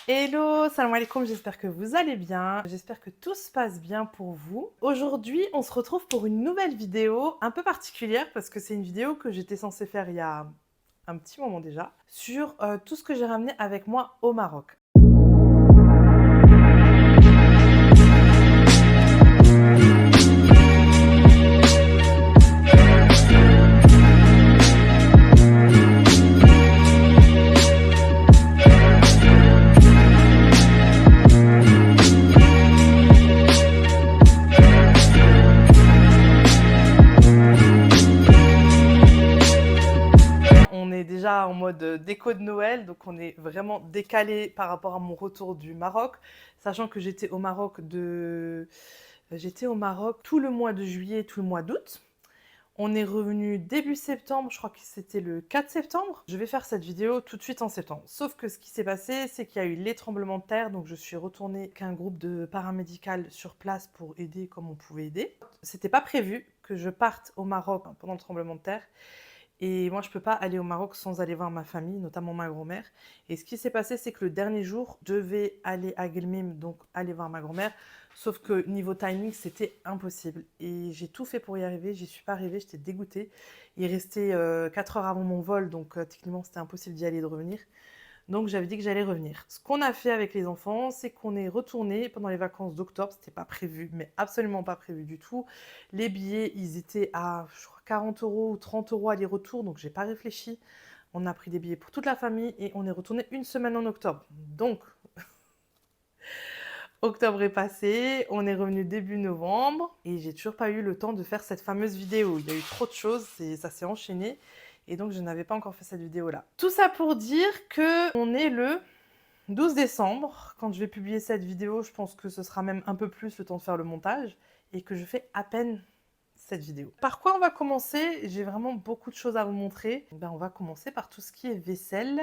Hello, salam alaikum, j'espère que vous allez bien, j'espère que tout se passe bien pour vous. Aujourd'hui, on se retrouve pour une nouvelle vidéo un peu particulière parce que c'est une vidéo que j'étais censée faire il y a un petit moment déjà sur tout ce que j'ai ramené avec moi au Maroc. On est déjà en mode déco de Noël, donc on est vraiment décalé par rapport à mon retour du Maroc, sachant que j'étais au Maroc tout le mois de juillet, tout le mois d'août. On est revenu début septembre, je crois que c'était le 4 septembre. Je vais faire cette vidéo tout de suite en septembre. Sauf que ce qui s'est passé, c'est qu'il y a eu les tremblements de terre, donc je suis retournée avec un groupe de paramédical sur place pour aider comme on pouvait aider. C'était pas prévu que je parte au Maroc pendant le tremblement de terre. Et moi, je peux pas aller au Maroc sans aller voir ma famille, notamment ma grand-mère. Et ce qui s'est passé, c'est que le dernier jour, je devais aller à Guelmim, donc aller voir ma grand-mère. Sauf que niveau timing, c'était impossible. Et j'ai tout fait pour y arriver. J'y suis pas arrivée, j'étais dégoûtée. Il restait 4 heures avant mon vol, donc techniquement, c'était impossible d'y aller et de revenir. Donc j'avais dit que j'allais revenir. Ce qu'on a fait avec les enfants, c'est qu'on est retourné pendant les vacances d'octobre. C'était pas prévu, mais absolument pas prévu du tout. Les billets, ils étaient à je crois, 40 € ou 30 € aller-retour, donc j'ai pas réfléchi. On a pris des billets pour toute la famille et on est retourné une semaine en octobre. Donc octobre est passé, on est revenu début novembre et j'ai toujours pas eu le temps de faire cette fameuse vidéo. Il y a eu trop de choses et ça s'est enchaîné. Et donc, je n'avais pas encore fait cette vidéo-là. Tout ça pour dire qu'on est le 12 décembre. Quand je vais publier cette vidéo, je pense que ce sera même un peu plus le temps de faire le montage et que je fais à peine cette vidéo. Par quoi on va commencer? J'ai vraiment beaucoup de choses à vous montrer. On va commencer par tout ce qui est vaisselle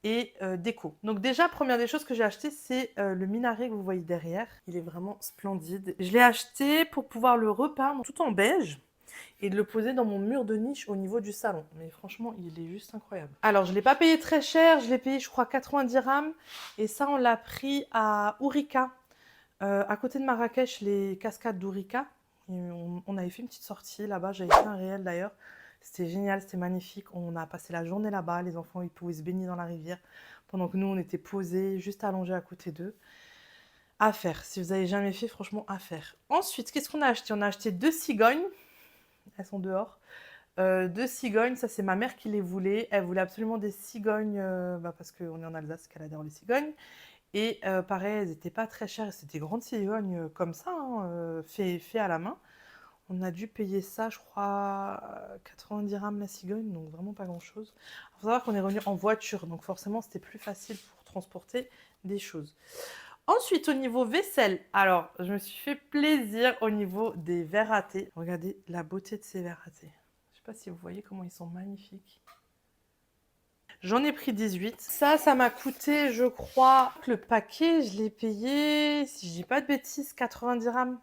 et déco. Donc déjà, première des choses que j'ai acheté, c'est le minaret que vous voyez derrière. Il est vraiment splendide. Je l'ai acheté pour pouvoir le repeindre tout en beige et de le poser dans mon mur de niche au niveau du salon. Mais franchement, il est juste incroyable. Alors, je ne l'ai pas payé très cher, je l'ai payé, je crois, 90 dirhams. Et ça, on l'a pris à Ourika, à côté de Marrakech, les cascades d'Ourika. On avait fait une petite sortie là-bas, j'avais fait un réel d'ailleurs. C'était génial, c'était magnifique. On a passé la journée là-bas, les enfants ils pouvaient se baigner dans la rivière, pendant que nous on était posés, juste allongés à côté d'eux. À faire, si vous n'avez jamais fait, franchement, à faire. Ensuite, qu'est-ce qu'on a acheté? On a acheté 2 cigognes. Elles sont dehors. 2 cigognes, ça c'est ma mère qui les voulait. Elle voulait absolument des cigognes, parce qu'on est en Alsace, qu'elle adore les cigognes. Et pareil, elles n'étaient pas très chères. C'était des grandes cigognes comme ça, hein, fait à la main. On a dû payer ça, je crois, 90 dirhams la cigogne, donc vraiment pas grand-chose. Il faut savoir qu'on est revenu en voiture, donc forcément c'était plus facile pour transporter des choses. Ensuite, au niveau vaisselle, alors je me suis fait plaisir au niveau des verres à thé. Regardez la beauté de ces verres à thé. Je ne sais pas si vous voyez comment ils sont magnifiques. J'en ai pris 18. Ça m'a coûté, je crois, le paquet, je l'ai payé, si je dis pas de bêtises, 90 dirhams.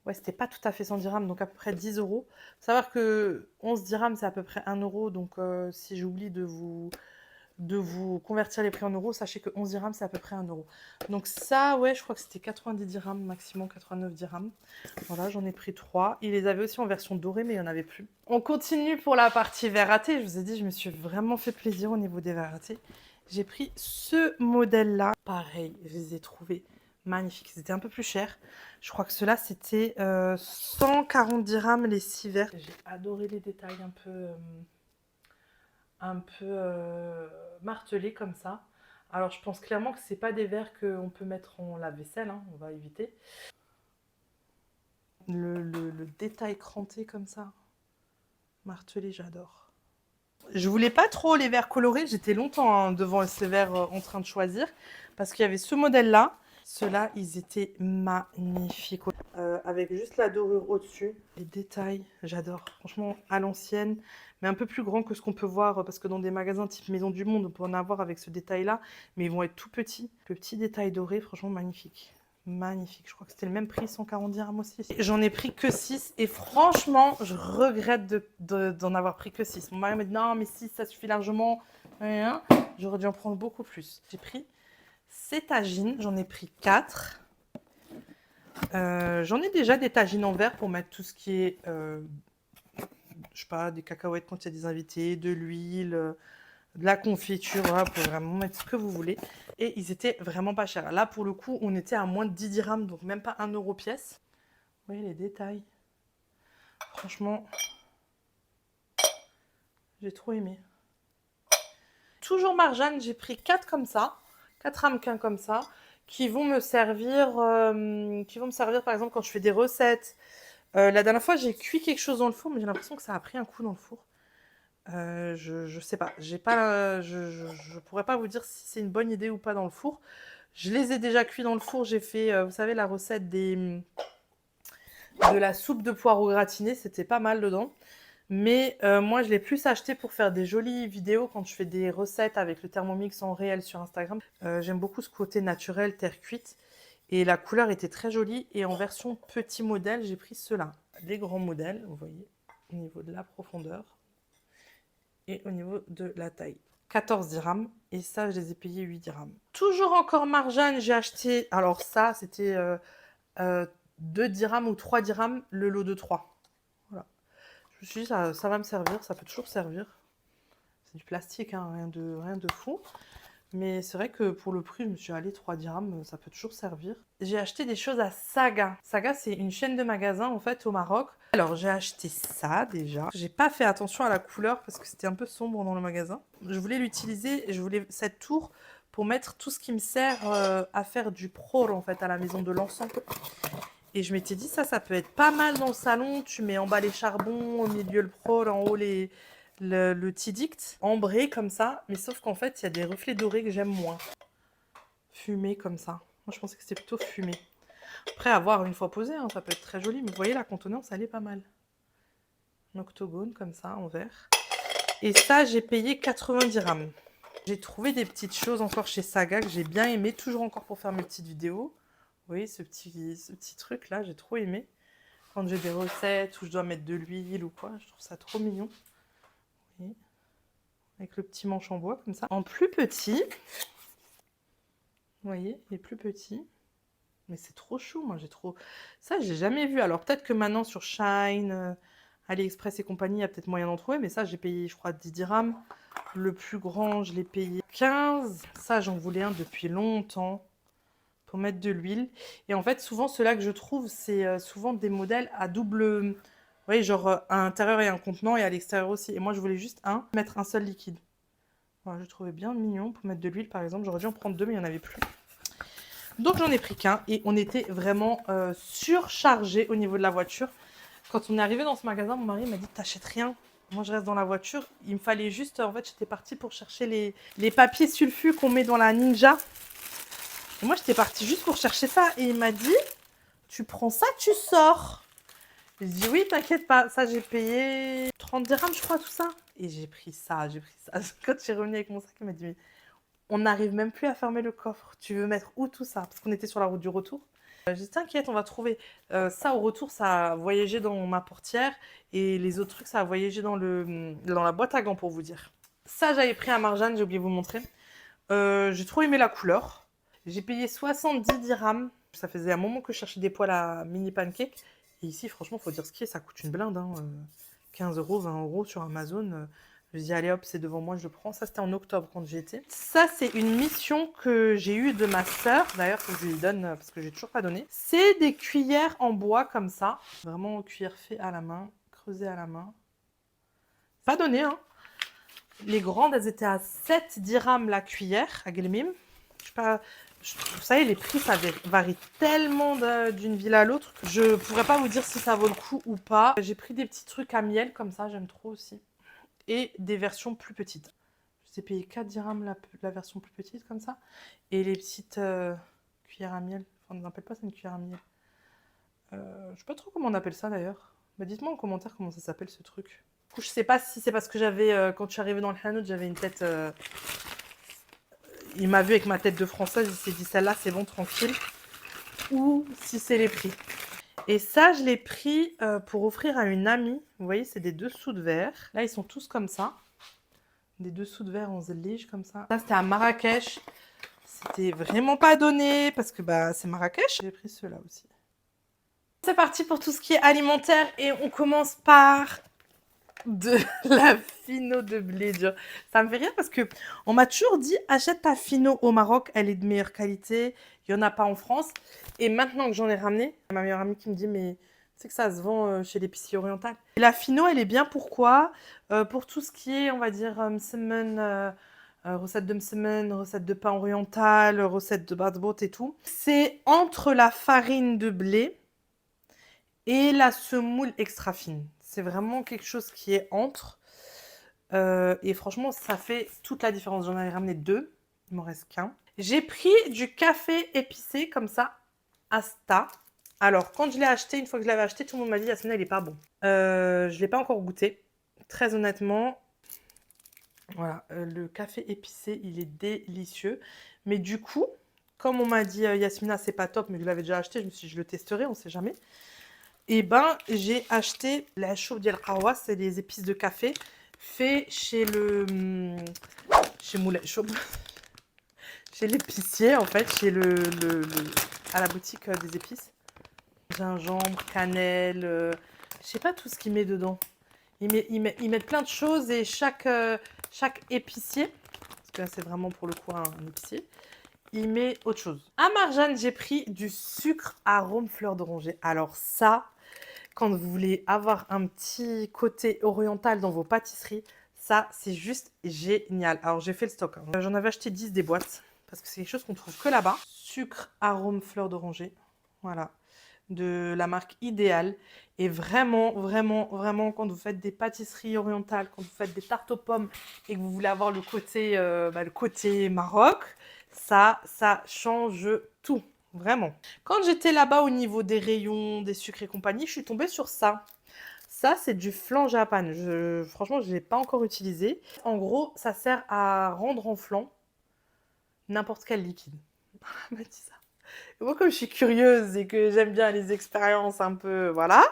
Ouais, c'était pas tout à fait 100 dirhams, donc à peu près 10 euros. Faut savoir que 11 dirhams, c'est à peu près 1 euro, donc si j'oublie de vous convertir les prix en euros, sachez que 11 dirhams, c'est à peu près 1 euro. Donc ça, ouais, je crois que c'était 90 dirhams maximum, 89 dirhams. Voilà, j'en ai pris 3. Ils les avaient aussi en version dorée, mais il n'y en avait plus. On continue pour la partie verre à thé. Je vous ai dit, je me suis vraiment fait plaisir au niveau des verres à thé. J'ai pris ce modèle-là. Pareil, je les ai trouvés magnifiques. C'était un peu plus cher. Je crois que ceux-là, c'était 140 dirhams les 6 verres. J'ai adoré les détails un peu martelés comme ça. Alors je pense clairement que c'est pas des verres qu'on peut mettre en lave-vaisselle, hein, on va éviter. Le détail cranté comme ça, martelé, j'adore. Je voulais pas trop les verres colorés, j'étais longtemps devant ces verres en train de choisir, parce qu'il y avait ce modèle-là. Ceux-là, ils étaient magnifiques. Avec juste la dorure au-dessus. Les détails, j'adore. Franchement, à l'ancienne, mais un peu plus grand que ce qu'on peut voir, parce que dans des magasins type Maison du Monde, on peut en avoir avec ce détail-là, mais ils vont être tout petits. Le petit détail doré, franchement, magnifique. Magnifique. Je crois que c'était le même prix, 140 dirhams aussi. J'en ai pris que 6 et franchement, je regrette d'en avoir pris que 6. Mon mari m'a dit non, mais 6, ça suffit largement. J'aurais dû en prendre beaucoup plus. J'ai pris ces tagines. J'en ai pris 4. J'en ai déjà des tagines en verre pour mettre tout ce qui est, je sais pas, des cacahuètes quand il y a des invités, de l'huile, de la confiture, voilà, vous pouvez vraiment mettre ce que vous voulez. Et ils étaient vraiment pas chers. Là, pour le coup, on était à moins de 10 dirhams, donc même pas 1 euro pièce. Vous voyez les détails. Franchement, j'ai trop aimé. Toujours marjane, j'ai pris 4 comme ça, 4 ramequins comme ça, qui vont me servir par exemple quand je fais des recettes. La dernière fois, j'ai cuit quelque chose dans le four, mais j'ai l'impression que ça a pris un coup dans le four. Je sais pas, je pourrais pas vous dire si c'est une bonne idée ou pas dans le four. Je les ai déjà cuits dans le four. J'ai fait, vous savez, la recette de la soupe de poireaux gratinée, c'était pas mal dedans. Mais moi, je l'ai plus acheté pour faire des jolies vidéos quand je fais des recettes avec le Thermomix en réel sur Instagram. J'aime beaucoup ce côté naturel, terre cuite. Et la couleur était très jolie. Et en version petit modèle, j'ai pris ceux-là. Les grands modèles, vous voyez, au niveau de la profondeur et au niveau de la taille. 14 dirhams. Et ça, je les ai payés 8 dirhams. Toujours encore marjane, j'ai acheté... Alors ça, c'était 2 dirhams ou 3 dirhams, le lot de 3. Voilà. Je me suis dit, ça va me servir, ça peut toujours servir. C'est du plastique, hein, rien de fou. Mais c'est vrai que pour le prix, je me suis dit, allez, 3 dirhams, ça peut toujours servir. J'ai acheté des choses à Saga. Saga, c'est une chaîne de magasins, en fait, au Maroc. Alors, j'ai acheté ça, déjà. J'ai pas fait attention à la couleur parce que c'était un peu sombre dans le magasin. Je voulais l'utiliser, je voulais cette tour pour mettre tout ce qui me sert à faire du prol, en fait, à la maison de l'encens. Et je m'étais dit, ça peut être pas mal dans le salon. Tu mets en bas les charbons, au milieu le prol, en haut le tidict, ambré comme ça. Mais sauf qu'en fait, il y a des reflets dorés que j'aime moins. Fumé comme ça. Moi, je pensais que c'était plutôt fumé. Après, à voir une fois posé, hein, ça peut être très joli. Mais vous voyez, la contenance, elle est pas mal. Un octogone comme ça, en verre. Et ça, j'ai payé 90 dirhams. J'ai trouvé des petites choses encore chez Saga que j'ai bien aimé. Toujours encore pour faire mes petites vidéos. Vous voyez, ce petit truc là, j'ai trop aimé. Quand j'ai des recettes où je dois mettre de l'huile ou quoi, je trouve ça trop mignon. Vous voyez, avec le petit manche en bois comme ça. En plus petit, vous voyez, il est plus petit. Mais c'est trop chou, moi j'ai trop... Ça, j'ai jamais vu. Alors peut-être que maintenant sur Shine, AliExpress et compagnie, il y a peut-être moyen d'en trouver. Mais ça, j'ai payé, je crois, 10 dirhams. Le plus grand, je l'ai payé 15. Ça, j'en voulais un depuis longtemps. Pour mettre de l'huile. Et en fait, souvent, ceux-là que je trouve, c'est souvent des modèles à double... Vous voyez, genre à l'intérieur, il y a un contenant et à l'extérieur aussi. Et moi, je voulais juste mettre un seul liquide. Voilà, je trouvais bien mignon pour mettre de l'huile, par exemple. J'aurais dû en prendre 2, mais il n'y en avait plus. Donc, j'en ai pris qu'un. Et on était vraiment surchargés au niveau de la voiture. Quand on est arrivé dans ce magasin, mon mari m'a dit, t'achètes rien. Moi, je reste dans la voiture. Il me fallait juste... En fait, j'étais partie pour chercher les papiers sulfus qu'on met dans la Ninja. Et moi, j'étais partie juste pour chercher ça. Et il m'a dit, tu prends ça, tu sors. J'ai dit, oui, t'inquiète pas. Ça, j'ai payé 30 dirhams, je crois, tout ça. Et j'ai pris ça, j'ai pris ça. Quand je suis revenue avec mon sac, il m'a dit, mais on n'arrive même plus à fermer le coffre. Tu veux mettre où tout ça? Parce qu'on était sur la route du retour. J'ai dit, t'inquiète, on va trouver. Ça, au retour, ça a voyagé dans ma portière. Et les autres trucs, ça a voyagé dans la boîte à gants, pour vous dire. Ça, j'avais pris à Marjane, j'ai oublié de vous montrer. J'ai trop aimé la couleur. J'ai payé 70 dirhams. Ça faisait un moment que je cherchais des poêles à mini pancake. Et ici, franchement, faut dire ce qui est, ça coûte une blinde. Hein. 15 euros, 20 euros sur Amazon. Je dis, allez hop, c'est devant moi, je le prends. Ça, c'était en octobre quand j'y étais. Ça, c'est une mission que j'ai eue de ma sœur. D'ailleurs, faut que je lui donne parce que j'ai toujours pas donné. C'est des cuillères en bois comme ça. Vraiment, cuillère fait à la main, creusée à la main. Pas donné, hein. Les grandes, elles étaient à 7 dirhams la cuillère, à Gelmim. Je sais pas... Vous savez, les prix, ça varie tellement d'une ville à l'autre. Je pourrais pas vous dire si ça vaut le coup ou pas. J'ai pris des petits trucs à miel, comme ça, j'aime trop aussi. Et des versions plus petites. Je ai payé 4 dirhams la version plus petite, comme ça. Et les petites cuillères à miel. Enfin, on n'appelle pas ça une cuillère à miel. Je sais pas trop comment on appelle ça, d'ailleurs. Bah, dites-moi en commentaire comment ça s'appelle, ce truc. Du coup, je sais pas si c'est parce que j'avais... quand je suis arrivée dans le Hanout, j'avais une tête... Il m'a vu avec ma tête de française, il s'est dit celle-là c'est bon, tranquille. Ou si c'est les prix. Et ça, je l'ai pris pour offrir à une amie. Vous voyez, c'est des dessous de verre. Là, ils sont tous comme ça. Des dessous de verre en zélige comme ça. Ça, c'était à Marrakech. C'était vraiment pas donné parce que bah, c'est Marrakech. J'ai pris ceux-là aussi. C'est parti pour tout ce qui est alimentaire et on commence par de la fino de blé dur. Ça me fait rire parce que on m'a toujours dit achète ta fino au Maroc, elle est de meilleure qualité, il n'y en a pas en France. Et maintenant que j'en ai ramené, ma meilleure amie qui me dit mais tu sais que ça se vend chez l'épicier oriental. Et la fino, elle est bien pourquoi pour tout ce qui est, on va dire, msemen, recette de msemen, recette de pain oriental, recette de badbot et tout. C'est entre la farine de blé et la semoule extra fine. C'est vraiment quelque chose qui est entre. Et franchement, ça fait toute la différence. J'en avais ramené 2. Il m'en reste qu'un. J'ai pris du café épicé comme ça, Asta. Alors, quand je l'ai acheté, une fois que je l'avais acheté, tout le monde m'a dit Yasmina, il est pas bon. Je ne l'ai pas encore goûté. Très honnêtement, voilà, le café épicé, il est délicieux. Mais du coup, comme on m'a dit Yasmina, c'est pas top, mais je l'avais déjà acheté, je me suis dit, je le testerai, on sait jamais. Et ben, j'ai acheté la chouf dial qawa, c'est des épices de café fait chez chez Moulay Choub, chez l'épicier en fait, chez à la boutique des épices. Gingembre, cannelle, je sais pas tout ce qu'il met dedans. Ils mettent plein de choses et chaque épicier, parce que là c'est vraiment pour le coup un épicier, il met autre chose. À Marjane, j'ai pris du sucre arôme fleur d'oranger. Alors ça, quand vous voulez avoir un petit côté oriental dans vos pâtisseries, ça, c'est juste génial. Alors, j'ai fait le stock. Hein. J'en avais acheté 10 des boîtes parce que c'est quelque chose qu'on trouve que là-bas. Sucre, arôme, fleur d'oranger. Voilà. De la marque Idéal. Et vraiment, vraiment, vraiment, quand vous faites des pâtisseries orientales, quand vous faites des tartes aux pommes et que vous voulez avoir le côté Maroc, ça change tout. Vraiment. Quand j'étais là-bas au niveau des rayons, des sucres et compagnie, je suis tombée sur ça. Ça, c'est du flan japan. Franchement, je ne l'ai pas encore utilisé. En gros, ça sert à rendre en flan n'importe quel liquide. Elle m'a dit ça. Et moi, comme je suis curieuse et que j'aime bien les expériences un peu, voilà,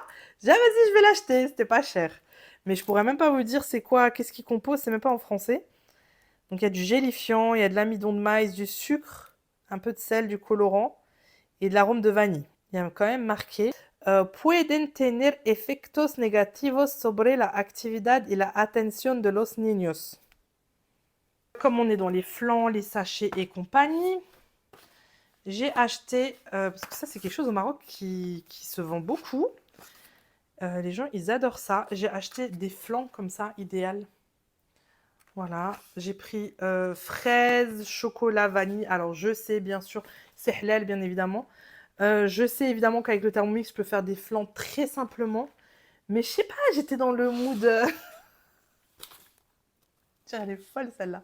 j'ai dit, ah, vas-y, je vais l'acheter. C'était pas cher. Mais je pourrais même pas vous dire c'est quoi, qu'est-ce qui compose, c'est même pas en français. Donc, il y a du gélifiant, il y a de l'amidon de maïs, du sucre, un peu de sel, du colorant et de l'arôme de vanille. Il y a quand même marqué pueden tener efectos negativos sobre la actividad y la atención de los niños. Comme on est dans les flans, les sachets et compagnie, j'ai acheté, parce que ça c'est quelque chose au Maroc qui se vend beaucoup. Les gens ils adorent ça. J'ai acheté des flans comme ça, idéal. Voilà, j'ai pris fraises, chocolat, vanille. Alors je sais bien sûr, c'est halal bien évidemment. Je sais évidemment qu'avec le Thermomix, je peux faire des flans très simplement. Mais je sais pas, j'étais dans le mood... Tiens, elle est folle celle-là.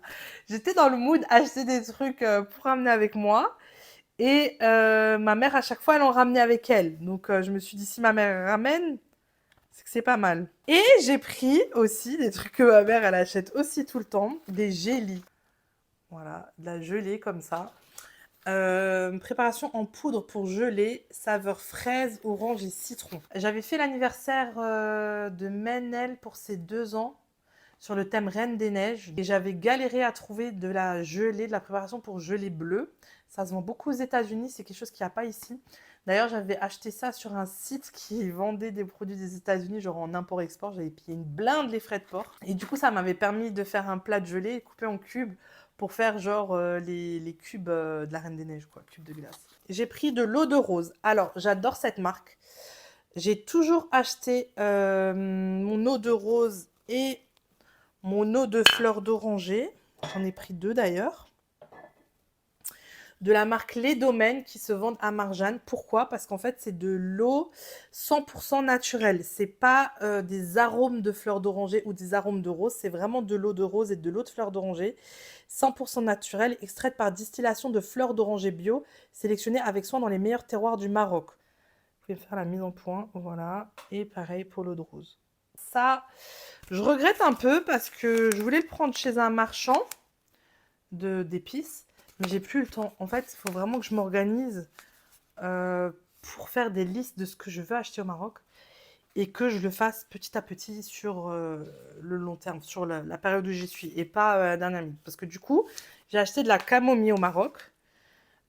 J'étais dans le mood acheter des trucs pour ramener avec moi. Et ma mère, à chaque fois, elle en ramenait avec elle. Donc je me suis dit, si ma mère ramène, c'est que c'est pas mal. Et j'ai pris aussi des trucs que ma mère, elle achète aussi tout le temps. Des gélis. Voilà, de la gelée comme ça. Préparation en poudre pour geler, saveur fraise, orange et citron. J'avais fait l'anniversaire de Menel pour ses 2 ans sur le thème Reine des Neiges et j'avais galéré à trouver de la gelée, de la préparation pour gelée bleue. Ça se vend beaucoup aux États-Unis, c'est quelque chose qu'il n'y a pas ici. D'ailleurs, j'avais acheté ça sur un site qui vendait des produits des États-Unis, genre en import-export. J'avais payé une blinde les frais de port. Et du coup, ça m'avait permis de faire un plat de gelée coupé en cubes pour faire genre les cubes de la Reine des Neiges, quoi, cubes de glace. J'ai pris de l'eau de rose. Alors, j'adore cette marque. J'ai toujours acheté mon eau de rose et mon eau de fleur d'oranger. J'en ai pris 2 d'ailleurs. De la marque Les Domaines qui se vendent à Marjane. Pourquoi? Parce qu'en fait, c'est de l'eau 100% naturelle. C'est pas des arômes de fleurs d'oranger ou des arômes de rose. C'est vraiment de l'eau de rose et de l'eau de fleur d'oranger. 100% naturelle, extraite par distillation de fleurs d'oranger bio, sélectionnée avec soin dans les meilleurs terroirs du Maroc. Vous pouvez faire la mise en point. Voilà. Et pareil pour l'eau de rose. Ça, je regrette un peu parce que je voulais le prendre chez un marchand d'épices. Mais j'ai plus le temps. En fait, il faut vraiment que je m'organise pour faire des listes de ce que je veux acheter au Maroc et que je le fasse petit à petit sur le long terme, sur la période où j'y suis et pas d'un ami. Parce que du coup, j'ai acheté de la camomille au Maroc.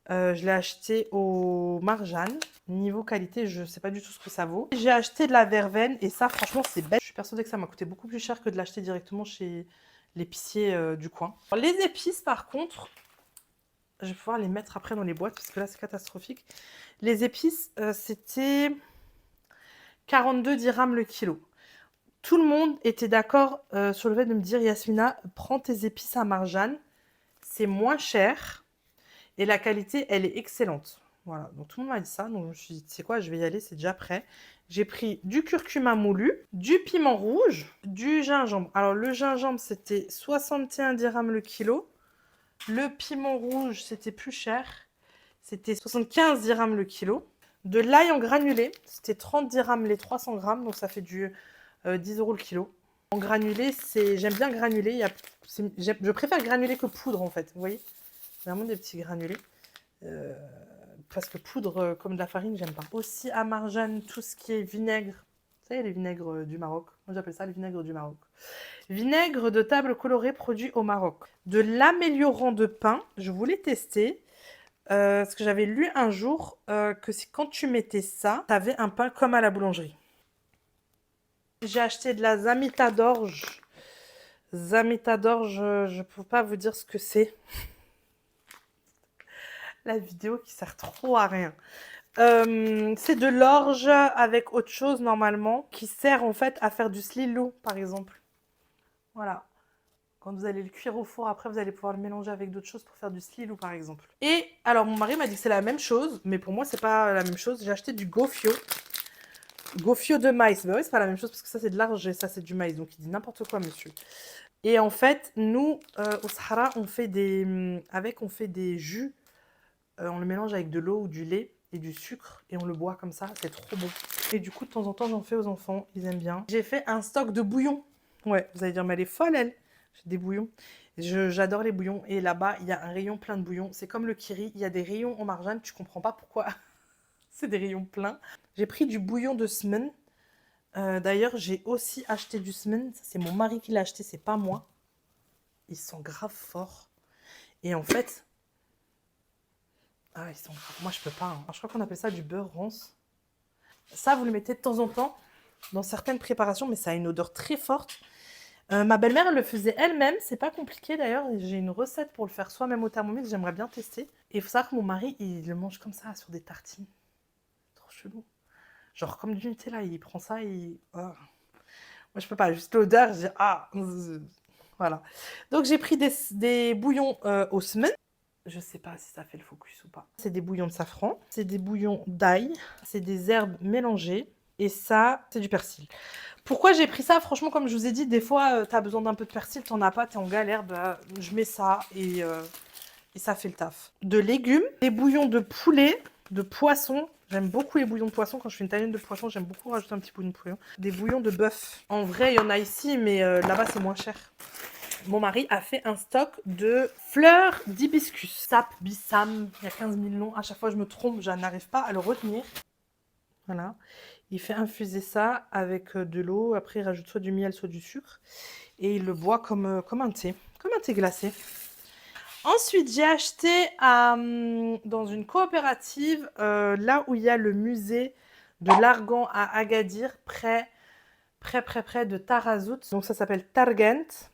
Je l'ai acheté au Marjane. Niveau qualité, je ne sais pas du tout ce que ça vaut. J'ai acheté de la verveine et ça, franchement, c'est bête. Je suis persuadée que ça m'a coûté beaucoup plus cher que de l'acheter directement chez l'épicier du coin. Alors, les épices, par contre, je vais pouvoir les mettre après dans les boîtes parce que là, c'est catastrophique. Les épices, c'était 42 dirhams le kilo. Tout le monde était d'accord sur le fait de me dire, Yasmina, prends tes épices à Marjane. C'est moins cher et la qualité, elle est excellente. Voilà, donc tout le monde m'a dit ça. Donc je me suis dit, tu sais quoi, je vais y aller, c'est déjà prêt. J'ai pris du curcuma moulu, du piment rouge, du gingembre. Alors le gingembre, c'était 61 dirhams le kilo. Le piment rouge, c'était plus cher. C'était 75 dirhams le kilo. De l'ail en granulé, c'était 30 dirhams les 300 grammes. Donc ça fait du 10 € le kilo. En granulé, j'aime bien granulé. Je préfère granulé que poudre en fait. Vous voyez, vraiment des petits granulés. Parce que poudre comme de la farine, j'aime pas. Aussi à Marjane, tout ce qui est vinaigre. Vous savez, les vinaigres du Maroc. Moi, j'appelle ça les vinaigres du Maroc. Vinaigre de table coloré produit au Maroc. De l'améliorant de pain, je voulais tester. Parce que j'avais lu un jour que quand tu mettais ça, tu avais un pain comme à la boulangerie. J'ai acheté de la zamita d'orge. Zamita d'orge, je ne peux pas vous dire ce que c'est. La vidéo qui sert trop à rien. C'est de l'orge avec autre chose normalement, qui sert en fait à faire du slilou par exemple. Voilà. Quand vous allez le cuire au four, après vous allez pouvoir le mélanger avec d'autres choses pour faire du slilou par exemple. Et alors mon mari m'a dit que c'est la même chose, mais pour moi c'est pas la même chose. J'ai acheté du gofio. Gofio de maïs. Ben oui, c'est pas la même chose parce que ça c'est de l'orge et ça c'est du maïs. Donc il dit n'importe quoi monsieur. Et en fait, nous au Sahara, on fait des jus. On le mélange avec de l'eau ou du lait et du sucre et on le boit comme ça, c'est trop bon. Et du coup, de temps en temps, j'en fais aux enfants, ils aiment bien. J'ai fait un stock de bouillons. Ouais, vous allez dire, mais elle est folle, elle. J'ai des bouillons. J'adore les bouillons. Et là-bas, il y a un rayon plein de bouillons. C'est comme le kiri, il y a des rayons en Marjane, tu comprends pas pourquoi. C'est des rayons pleins. J'ai pris du bouillon de semaine. D'ailleurs, j'ai aussi acheté du semaine. C'est mon mari qui l'a acheté, c'est pas moi. Ils sont grave forts. Et en fait, ah, ils sont... Moi, je peux pas. Hein. Je crois qu'on appelle ça du beurre ronce. Ça, vous le mettez de temps en temps dans certaines préparations, mais ça a une odeur très forte. Ma belle-mère, elle le faisait elle-même. C'est pas compliqué d'ailleurs. J'ai une recette pour le faire soi-même au Thermomix. J'aimerais bien tester. Et il faut savoir que mon mari, il le mange comme ça, sur des tartines. Trop chelou. Genre comme du Nutella, il prend ça et... Oh. Moi, je peux pas. Juste l'odeur, je dis... Ah. Voilà. Donc, j'ai pris des bouillons au semaine. Je sais pas si ça fait le focus ou pas. C'est des bouillons de safran, c'est des bouillons d'ail, c'est des herbes mélangées et ça, c'est du persil. Pourquoi j'ai pris ça? Franchement, comme je vous ai dit, des fois, tu as besoin d'un peu de persil, t'en as pas, t'es en galère, bah, je mets ça et ça fait le taf. De légumes, des bouillons de poulet, de poisson. J'aime beaucoup les bouillons de poisson. Quand je fais une taglienne de poisson, j'aime beaucoup rajouter un petit bouillon de poisson. Des bouillons de bœuf. En vrai, il y en a ici, mais là-bas, c'est moins cher. Mon mari a fait un stock de fleurs d'hibiscus. Sap, bissam, il y a 15 000 noms. À chaque fois, je me trompe, je n'arrive pas à le retenir. Voilà. Il fait infuser ça avec de l'eau. Après, il rajoute soit du miel, soit du sucre. Et il le boit comme un thé glacé. Ensuite, j'ai acheté dans une coopérative, là où il y a le musée de l'Argan à Agadir, près de Tarazout. Donc, ça s'appelle Targent.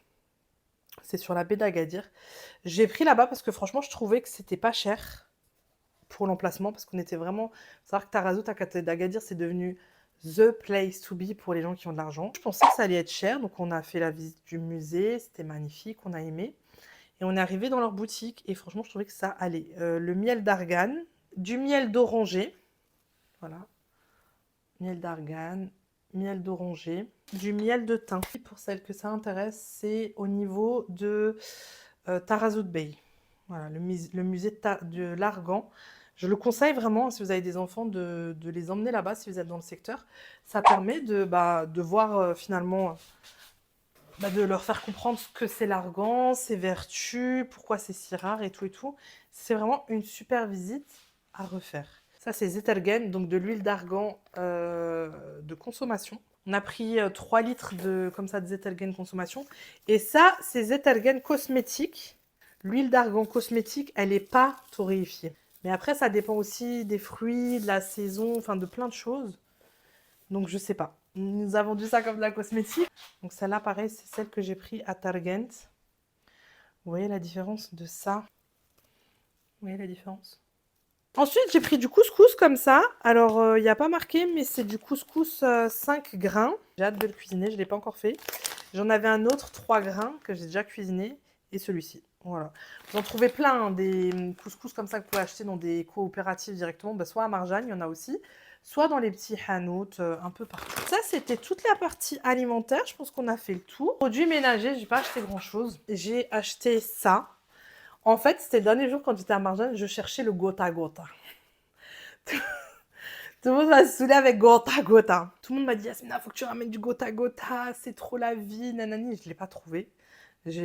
C'est sur la baie d'Agadir. J'ai pris là-bas parce que franchement, je trouvais que c'était pas cher pour l'emplacement parce qu'on était vraiment... Il faut savoir que Tarazout à côté d'Agadir, c'est devenu the place to be pour les gens qui ont de l'argent. Je pensais que ça allait être cher, donc on a fait la visite du musée, c'était magnifique, on a aimé. Et on est arrivé dans leur boutique et franchement, je trouvais que ça allait. Le miel d'argan, du miel d'oranger, voilà, miel d'argan, miel d'oranger, du miel de thym. Pour celles que ça intéresse, c'est au niveau de Tarazout Bey. Voilà, le musée de l'Argan. Je le conseille vraiment, si vous avez des enfants, de les emmener là-bas, si vous êtes dans le secteur. Ça permet de voir finalement, de leur faire comprendre ce que c'est l'argan, ses vertus, pourquoi c'est si rare et tout et tout. C'est vraiment une super visite à refaire. Ça, c'est Zettelgen, donc de l'huile d'argan de consommation. On a pris 3 litres comme ça, de Zettelgen consommation. Et ça, c'est Zettelgen cosmétique. L'huile d'argan cosmétique, elle n'est pas torréfiée. Mais après, ça dépend aussi des fruits, de la saison, enfin de plein de choses. Donc, je sais pas. Nous avons vendu ça comme de la cosmétique. Donc, celle-là, pareil, c'est celle que j'ai pris à Target. Vous voyez la différence de ça? Vous voyez la différence? Ensuite, j'ai pris du couscous comme ça. Alors, il n'y a pas marqué, mais c'est du couscous 5 grains. J'ai hâte de le cuisiner, je ne l'ai pas encore fait. J'en avais un autre 3 grains que j'ai déjà cuisiné et celui-ci. Voilà. Vous en trouvez plein, hein, des couscous comme ça que vous pouvez acheter dans des coopératives directement. Bah, soit à Marjane, il y en a aussi, soit dans les petits hanout, un peu partout. Ça, c'était toute la partie alimentaire. Je pense qu'on a fait le tour. Produits ménagers, j'ai pas acheté grand-chose. J'ai acheté ça. En fait, c'était le dernier jour quand j'étais à Marjane, je cherchais le gota gota. Tout le monde m'a saoulé avec gota gota. Tout le monde m'a dit, Yasmina, faut que tu ramènes du gota gota, c'est trop la vie, nanani. Je ne l'ai pas trouvé.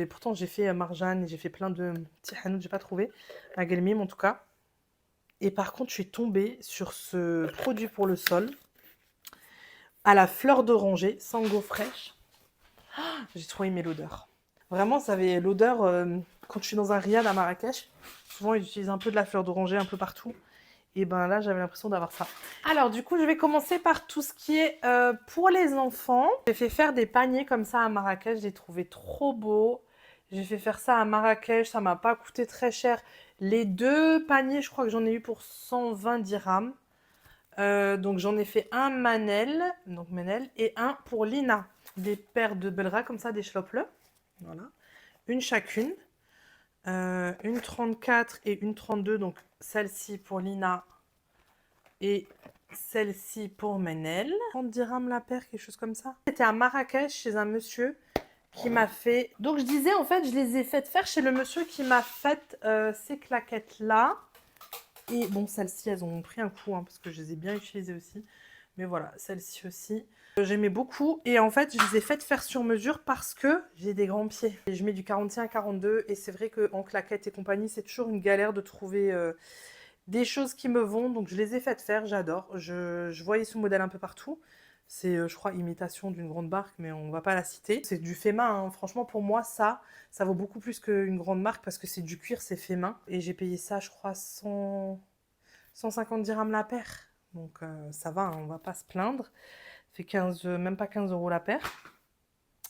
Pourtant, j'ai fait Marjane, j'ai fait plein de petits hanout, j'ai pas trouvé. À Guelmim, en tout cas. Et par contre, je suis tombée sur ce produit pour le sol, à la fleur d'oranger, sango fraîche. J'ai trop aimé l'odeur. Vraiment, ça avait l'odeur, quand je suis dans un riad à Marrakech, souvent ils utilisent un peu de la fleur d'oranger un peu partout. Et ben là, j'avais l'impression d'avoir ça. Alors du coup, je vais commencer par tout ce qui est pour les enfants. J'ai fait faire des paniers comme ça à Marrakech, je les trouvais trop beaux. J'ai fait faire ça à Marrakech, ça m'a pas coûté très cher. Les 2 paniers, je crois que j'en ai eu pour 120 dirhams. Donc j'en ai fait un Manel, donc Manel, et un pour Lina. Des paires de belras comme ça, des schlopple. Voilà. Une chacune. Une 34 et une 32, donc celle-ci pour Lina et celle-ci pour Menel. 30 dirhams la paire, quelque chose comme ça. C'était à Marrakech chez un monsieur qui m'a fait... Donc je disais, en fait, je les ai faites faire chez le monsieur qui m'a fait ces claquettes-là. Et bon, celles-ci, elles ont pris un coup, hein, parce que je les ai bien utilisées aussi. Mais voilà, celle-ci aussi. J'aimais beaucoup. Et en fait, je les ai faites faire sur mesure parce que j'ai des grands pieds. Et je mets du 41 à 42. Et c'est vrai qu'en claquettes et compagnie, c'est toujours une galère de trouver des choses qui me vont. Donc, je les ai faites faire. J'adore. Je voyais ce modèle un peu partout. C'est, je crois, imitation d'une grande marque, mais on ne va pas la citer. C'est du fait main, hein. Franchement, pour moi, ça vaut beaucoup plus qu'une grande marque parce que c'est du cuir, c'est fait main. Et j'ai payé ça, je crois, 150 dirhams la paire. Donc ça va, hein, on va pas se plaindre. Ça fait 15, même pas 15 euros la paire.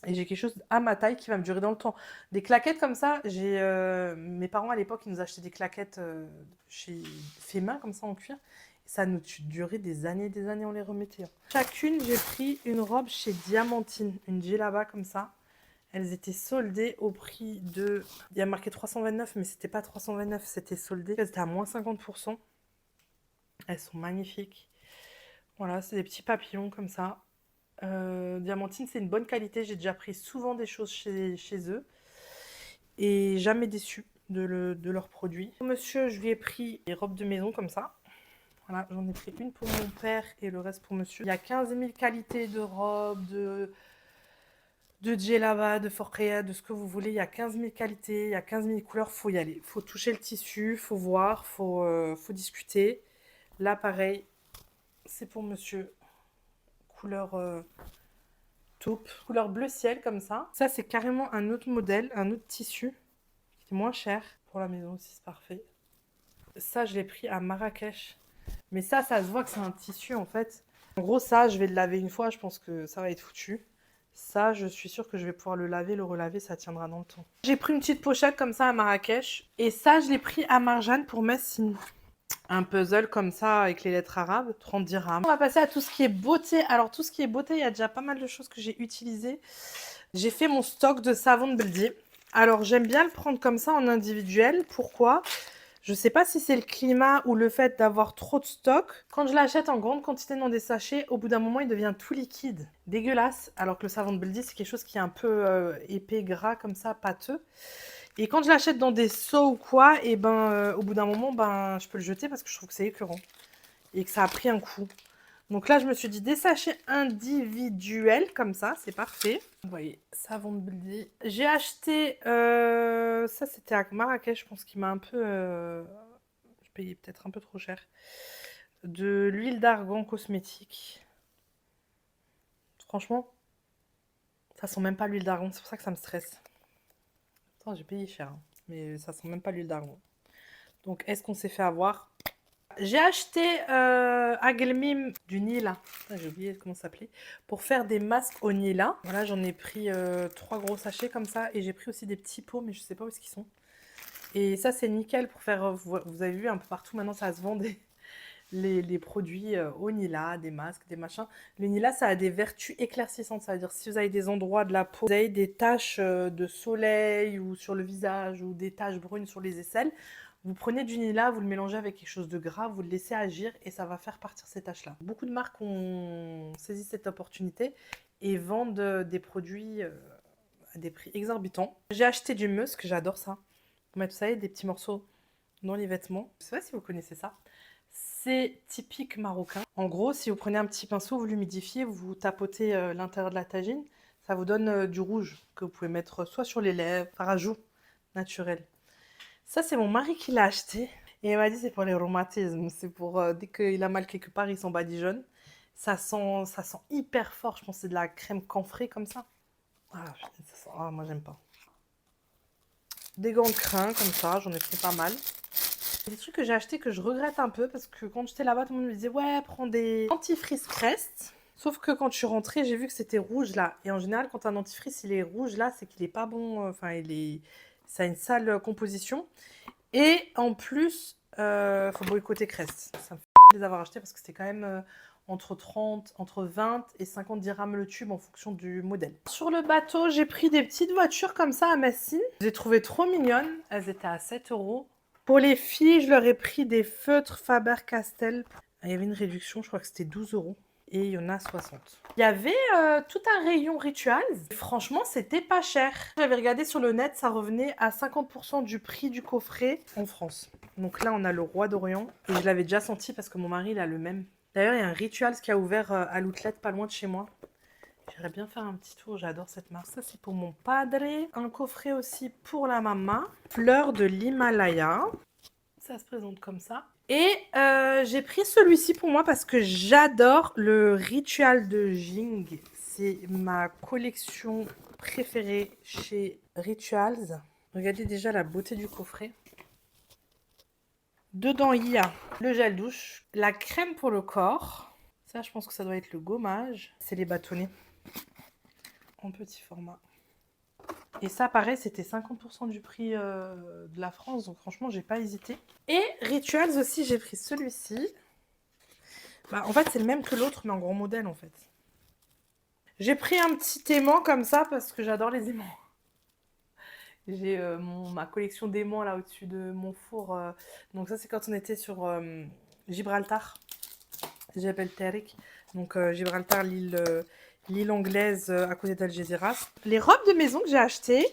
Et j'ai quelque chose à ma taille qui va me durer dans le temps. Des claquettes comme ça, mes parents à l'époque, ils nous achetaient des claquettes chez fait main comme ça en cuir. Et ça nous durait des années, on les remettait, hein. Chacune, j'ai pris une robe chez Diamantine, une djellaba comme ça. Elles étaient soldées au prix de... Il y a marqué 329, mais c'était pas 329, c'était soldé. Elles étaient à moins 50%. Elles sont magnifiques. Voilà, c'est des petits papillons comme ça. Diamantine, c'est une bonne qualité. J'ai déjà pris souvent des choses chez eux. Et jamais déçu de leurs produits. Monsieur, je lui ai pris des robes de maison comme ça. Voilà, j'en ai pris une pour mon père et le reste pour monsieur. Il y a 15 000 qualités de robes, de djellaba, de forqueya, de ce que vous voulez. Il y a 15 000 qualités, il y a 15 000 couleurs. Faut y aller. Faut toucher le tissu, faut voir, faut discuter. Là, pareil, c'est pour monsieur. Couleur taupe, couleur bleu ciel comme ça. Ça, c'est carrément un autre modèle, un autre tissu qui est moins cher. Pour la maison aussi, c'est parfait. Ça, je l'ai pris à Marrakech. Mais ça se voit que c'est un tissu en fait. En gros, ça, je vais le laver une fois, je pense que ça va être foutu. Ça, je suis sûre que je vais pouvoir le laver, le relaver, ça tiendra dans le temps. J'ai pris une petite pochette comme ça à Marrakech. Et ça, je l'ai pris à Marjane pour Messine. Un puzzle comme ça avec les lettres arabes, 30 dirhams. On va passer à tout ce qui est beauté. Alors tout ce qui est beauté, il y a déjà pas mal de choses que j'ai utilisées. J'ai fait mon stock de savon de Beldi. Alors j'aime bien le prendre comme ça en individuel. Pourquoi? Je sais pas si c'est le climat ou le fait d'avoir trop de stock. Quand je l'achète en grande quantité dans des sachets, au bout d'un moment, il devient tout liquide. Dégueulasse. Alors que le savon de Beldi, c'est quelque chose qui est un peu épais, gras, comme ça, pâteux. Et quand je l'achète dans des seaux ou quoi, et au bout d'un moment, je peux le jeter parce que je trouve que c'est écœurant. Et que ça a pris un coup. Donc là, je me suis dit des sachets individuels, comme ça, c'est parfait. Vous voyez, savon de Beldi. J'ai acheté, ça c'était à Marrakech, je pense qu'il m'a un peu... je payais peut-être un peu trop cher. De l'huile d'argan cosmétique. Franchement, ça sent même pas l'huile d'argan, c'est pour ça que ça me stresse. J'ai payé cher, hein, mais ça sent même pas l'huile d'argan. Donc, est-ce qu'on s'est fait avoir? J'ai acheté à Gelmim du Nila, j'ai oublié comment ça s'appelait, pour faire des masques au Nila. Voilà, j'en ai pris 3 gros sachets comme ça et j'ai pris aussi des petits pots, mais je sais pas où est-ce qu'ils sont. Et ça, c'est nickel pour faire, vous avez vu un peu partout maintenant, ça se vend les produits au Nila, des masques, des machins. Le Nila, ça a des vertus éclaircissantes, ça veut dire si vous avez des endroits de la peau, vous avez des taches de soleil ou sur le visage ou des taches brunes sur les aisselles, vous prenez du Nila, vous le mélangez avec quelque chose de gras, vous le laissez agir et ça va faire partir ces taches-là. Beaucoup de marques ont saisi cette opportunité et vendent des produits à des prix exorbitants. J'ai acheté du musk, j'adore ça. Pour mettre, vous savez, des petits morceaux dans les vêtements. Je sais pas si vous connaissez ça. C'est typique marocain. En gros, si vous prenez un petit pinceau, vous l'humidifiez, vous tapotez l'intérieur de la tagine, ça vous donne du rouge que vous pouvez mettre soit sur les lèvres, par ajout naturel. Ça, c'est mon mari qui l'a acheté. Et il m'a dit c'est pour les rhumatismes. C'est pour dès qu'il a mal quelque part, il s'en badigeonne. Ça sent hyper fort. Je pense que c'est de la crème camphrée comme ça. Ah, moi, j'aime pas. Des gants de crin comme ça, j'en ai pris pas mal. Des trucs que j'ai achetés que je regrette un peu parce que quand j'étais là-bas, tout le monde me disait ouais, prends des dentifrices Crest. Sauf que quand je suis rentrée, j'ai vu que c'était rouge là. Et en général, quand un dentifrice il est rouge là, c'est qu'il est pas bon. Enfin, ça a une sale composition. Et en plus, faut boycotter Crest. Ça me fait de les avoir achetés parce que c'était quand même entre 20 et 50 dirhams le tube en fonction du modèle. Sur le bateau, j'ai pris des petites voitures comme ça à Messine. Je les ai trouvées trop mignonnes. Elles étaient à 7 €. Pour les filles, je leur ai pris des feutres Faber-Castell. Il y avait une réduction, je crois que c'était 12 €. Et il y en a 60. Il y avait tout un rayon rituals. Franchement, c'était pas cher. J'avais regardé sur le net, ça revenait à 50% du prix du coffret en France. Donc là, on a le Roi d'Orient. Et je l'avais déjà senti parce que mon mari, il a le même. D'ailleurs, il y a un Rituals qui a ouvert à l'outlet pas loin de chez moi. J'aimerais bien faire un petit tour, j'adore cette marque. Ça, c'est pour mon padre. Un coffret aussi pour la maman. Fleurs de l'Himalaya. Ça se présente comme ça. Et j'ai pris celui-ci pour moi parce que j'adore le Ritual de Jing. C'est ma collection préférée chez Rituals. Regardez déjà la beauté du coffret. Dedans, il y a le gel douche, la crème pour le corps. Ça, je pense que ça doit être le gommage. C'est les bâtonnets en petit format. Et ça, pareil, c'était 50% du prix de la France. Donc franchement, j'ai pas hésité. Et Rituals aussi, j'ai pris celui-ci. En fait, c'est le même que l'autre, mais en gros modèle, en fait. J'ai pris un petit aimant comme ça parce que j'adore les aimants. J'ai ma collection d'aimants là au-dessus de mon four. Donc ça, c'est quand on était sur Gibraltar. J'appelle Tarik. Donc Gibraltar, l'île anglaise à côté d'Algeciras. Les robes de maison que j'ai achetées.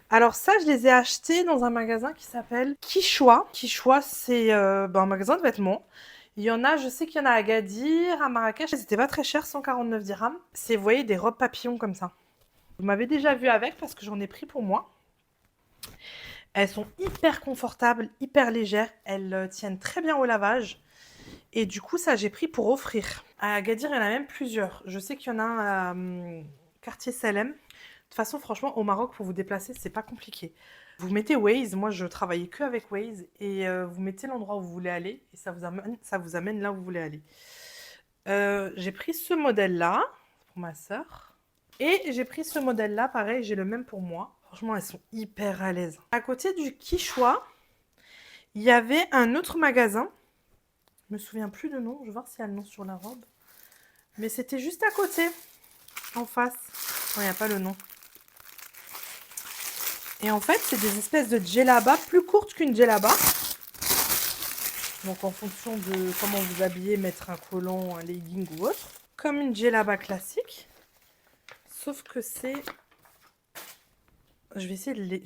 Alors ça, je les ai achetées dans un magasin qui s'appelle Quichua. Quichua, c'est un magasin de vêtements. Il y en a, je sais qu'il y en a à Agadir, à Marrakech. C'était pas très cher, 149 dirhams. C'est, vous voyez, des robes papillons comme ça. Vous m'avez déjà vu avec parce que j'en ai pris pour moi. Elles sont hyper confortables, hyper légères. Elles tiennent très bien au lavage. Et du coup, ça, j'ai pris pour offrir. À Agadir, il y en a même plusieurs. Je sais qu'il y en a un à quartier Salem. De toute façon, franchement, au Maroc, pour vous déplacer, c'est pas compliqué. Vous mettez Waze. Moi, je travaillais que avec Waze. Et vous mettez l'endroit où vous voulez aller. Et ça vous amène là où vous voulez aller. J'ai pris ce modèle-là pour ma sœur. Et j'ai pris ce modèle-là. Pareil, j'ai le même pour moi. Franchement, elles sont hyper à l'aise. À côté du Quichua, il y avait un autre magasin. Je me souviens plus de nom. Je vais voir s'il y a le nom sur la robe. Mais c'était juste à côté, en face. Non, il n'y a pas le nom. Et en fait, c'est des espèces de djellaba plus courtes qu'une djellaba. Donc, en fonction de comment vous habillez, mettre un collant, un legging ou autre. Comme une djellaba classique. Sauf que c'est... Je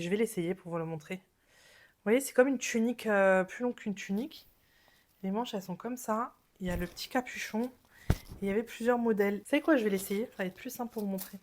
vais l'essayer pour vous le montrer. Vous voyez, c'est comme une tunique plus longue qu'une tunique. Les manches, elles sont comme ça. Il y a le petit capuchon. Et il y avait plusieurs modèles. Vous savez quoi, je vais l'essayer. Ça va être plus simple pour vous montrer.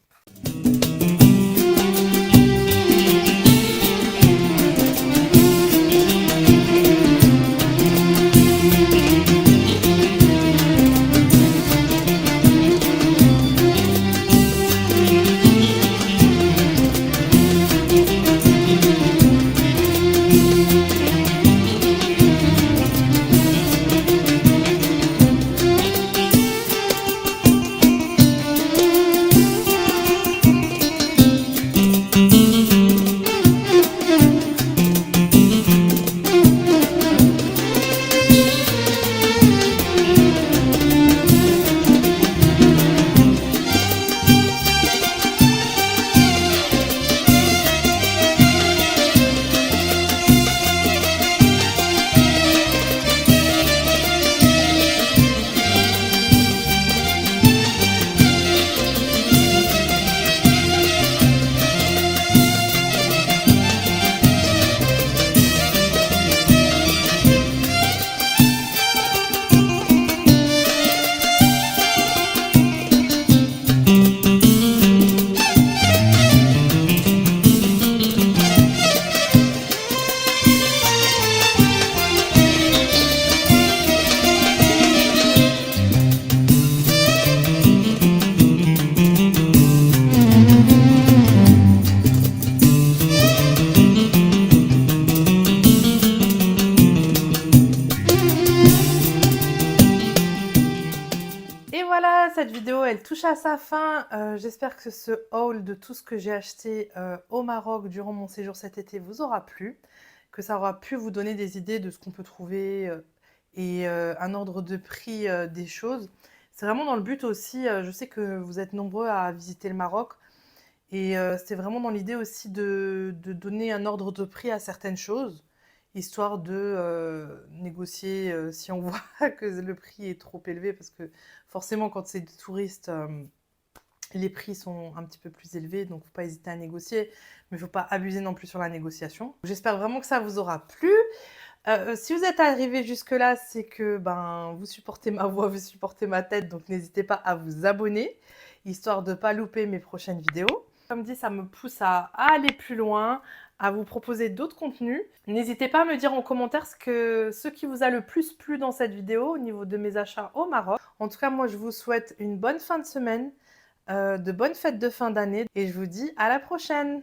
voilà, cette vidéo, elle touche à sa fin. J'espère que ce haul de tout ce que j'ai acheté au Maroc durant mon séjour cet été vous aura plu, que ça aura pu vous donner des idées de ce qu'on peut trouver et un ordre de prix des choses. C'est vraiment dans le but aussi, je sais que vous êtes nombreux à visiter le Maroc, et c'était vraiment dans l'idée aussi de donner un ordre de prix à certaines choses, histoire de négocier si on voit que le prix est trop élevé, parce que forcément quand c'est des touristes, les prix sont un petit peu plus élevés, donc faut pas hésiter à négocier, mais faut pas abuser non plus sur la négociation. J'espère vraiment que ça vous aura plu. Si vous êtes arrivé jusque-là, c'est que ben, vous supportez ma voix, vous supportez ma tête, donc n'hésitez pas à vous abonner, histoire de ne pas louper mes prochaines vidéos. Comme dit, ça me pousse à aller plus loin, à vous proposer d'autres contenus. N'hésitez pas à me dire en commentaire ce qui vous a le plus plu dans cette vidéo au niveau de mes achats au Maroc. En tout cas, moi, je vous souhaite une bonne fin de semaine, de bonnes fêtes de fin d'année, et je vous dis à la prochaine!